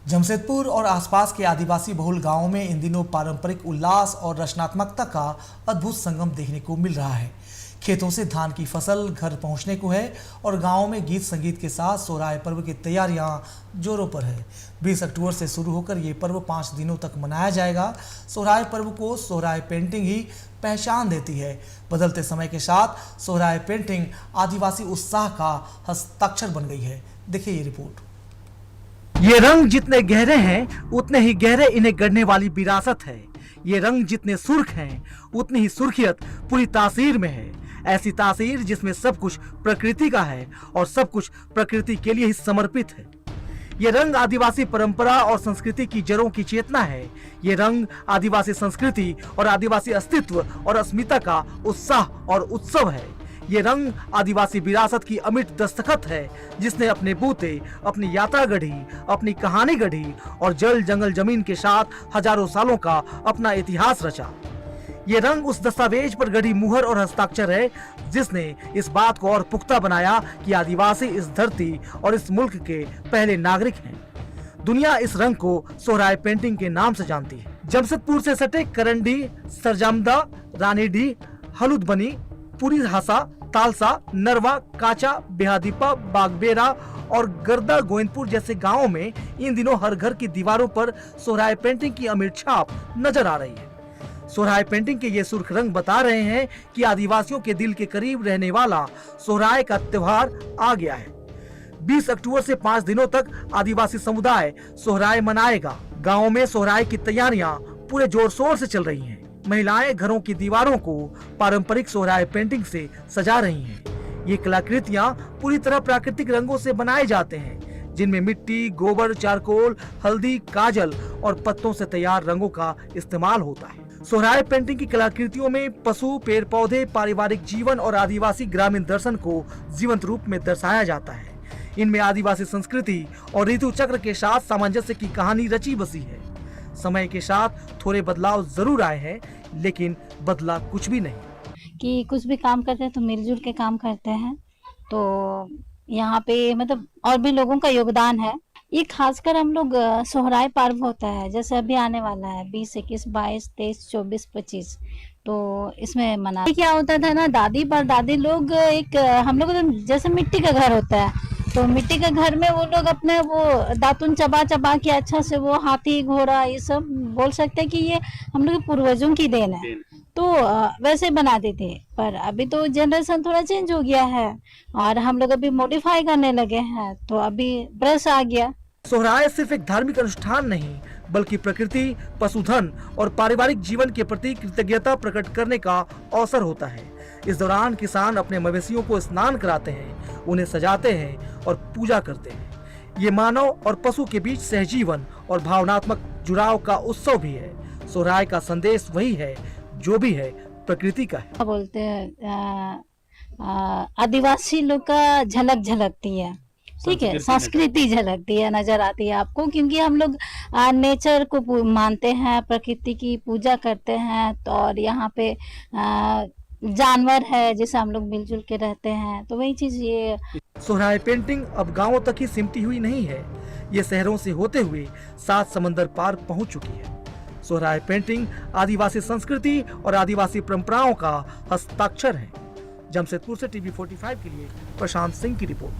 जमशेदपुर और आसपास के आदिवासी बहुल गांवों में इन दिनों पारंपरिक उल्लास और रचनात्मकता का अद्भुत संगम देखने को मिल रहा है। खेतों से धान की फसल घर पहुंचने को है और गांवों में गीत संगीत के साथ सोहराय पर्व की तैयारियां जोरों पर है। 20 अक्टूबर से शुरू होकर ये पर्व 5 दिनों तक मनाया जाएगा। सोहराय पर्व को सोहराय पेंटिंग ही पहचान देती है। बदलते समय के साथ सोहराय पेंटिंग आदिवासी उत्साह का हस्ताक्षर बन गई है। देखिए ये रिपोर्ट। ये रंग जितने गहरे हैं उतने ही गहरे इन्हें गढ़ने वाली विरासत है। ये रंग जितने सुर्ख हैं उतनी ही सुर्खियत पूरी तासीर में है। ऐसी तासीर जिसमें सब कुछ प्रकृति का है और सब कुछ प्रकृति के लिए ही समर्पित है। ये रंग आदिवासी परंपरा और संस्कृति की जड़ों की चेतना है। ये रंग आदिवासी संस्कृति और आदिवासी अस्तित्व और अस्मिता का उत्साह और उत्सव है। ये रंग आदिवासी विरासत की अमिट दस्तखत है, जिसने अपने बूते, अपनी यात्रा गढ़ी, अपनी कहानी गढ़ी और जल जंगल जमीन के साथ हजारों सालों का अपना इतिहास रचा। ये रंग उस दस्तावेज पर गढ़ी मुहर और हस्ताक्षर है, जिसने इस बात को और पुख्ता बनाया कि आदिवासी इस धरती और इस मुल्क के पहले नागरिक हैं। दुनिया इस रंग को सोहराय पेंटिंग के नाम से जानती है। जमशेदपुर से सटे करंडी, सरजामदा, रानीडीह, हलुदबनी, पुरी हासा, तालसा, नरवा, काचा, बेहादीपा, बागबेरा और गर्दा गोविंदपुर जैसे गांवों में इन दिनों हर घर की दीवारों पर सोहराय पेंटिंग की अमीर छाप नजर आ रही है। सोहराय पेंटिंग के ये सुर्ख रंग बता रहे हैं कि आदिवासियों के दिल के करीब रहने वाला सोहराय का त्योहार आ गया है। 20 अक्टूबर से 5 दिनों तक आदिवासी समुदाय सोहराय मनाएगा। गाँव में सोहराय की तैयारियां पूरे जोर शोर से चल रही हैं। महिलाएं घरों की दीवारों को पारंपरिक सोहराय पेंटिंग से सजा रही हैं। ये कलाकृतियां पूरी तरह प्राकृतिक रंगों से बनाए जाते हैं, जिनमें मिट्टी, गोबर, चारकोल, हल्दी, काजल और पत्तों से तैयार रंगों का इस्तेमाल होता है। सोहराय पेंटिंग की कलाकृतियों में पशु, पेड़ पौधे, पारिवारिक जीवन और आदिवासी ग्रामीण दर्शन को जीवंत रूप में दर्शाया जाता है। इनमें आदिवासी संस्कृति और ऋतु चक्र के साथ सामंजस्य की कहानी रची बसी है। समय के साथ थोड़े बदलाव जरूर आए हैं, लेकिन बदला कुछ भी नहीं। कि कुछ भी काम करते हैं तो मिलजुल के काम करते हैं, तो यहाँ पे मतलब और भी लोगों का योगदान है। ये खासकर हम लोग सोहराय पर्व होता है, जैसे अभी आने वाला है 20, 21, 22, 23, 24, 25, तो इसमें मना क्या होता था ना, दादी पर दादी लोग एक हम लोग जैसे मिट्टी का घर होता है, तो मिट्टी के घर में वो लोग अपने वो दातुन चबा चबा के अच्छा से वो हाथी घोड़ा ये सब बोल सकते हैं कि ये हम लोग के पूर्वजों की देन है, तो वैसे बनाते थे। पर अभी तो जनरेशन थोड़ा चेंज हो गया है और हम लोग अभी मॉडिफाई करने लगे हैं, तो अभी ब्रश आ गया। सोहराय सिर्फ एक धार्मिक अनुष्ठान नहीं, बल्कि प्रकृति, पशुधन और पारिवारिक जीवन के प्रति कृतज्ञता प्रकट करने का अवसर होता है। इस दौरान किसान अपने मवेशियों को स्नान कराते हैं, उन्हें सजाते हैं और पूजा करते हैं। ये मानव और पशु के बीच सहजीवन और भावनात्मक जुड़ाव का उत्सव भी है। सोहराय का संदेश वही है जो भी है प्रकृति का है। बोलते हैं आदिवासी लोग का झलक झलकती है, ठीक है, संस्कृति झलकती है, नजर आती है आपको, क्योंकि हम लोग नेचर को मानते हैं, प्रकृति की पूजा करते हैं, तो और यहाँ पे जानवर है जिसे हम लोग मिलजुल के रहते हैं, तो वही चीज ये। सोहराय पेंटिंग अब गांवों तक ही सिमटी हुई नहीं है, ये शहरों से होते हुए 7 समंदर पार पहुंच चुकी है। सोहराय पेंटिंग आदिवासी संस्कृति और आदिवासी परंपराओं का हस्ताक्षर है। जमशेदपुर से TV45 के लिए प्रशांत सिंह की रिपोर्ट।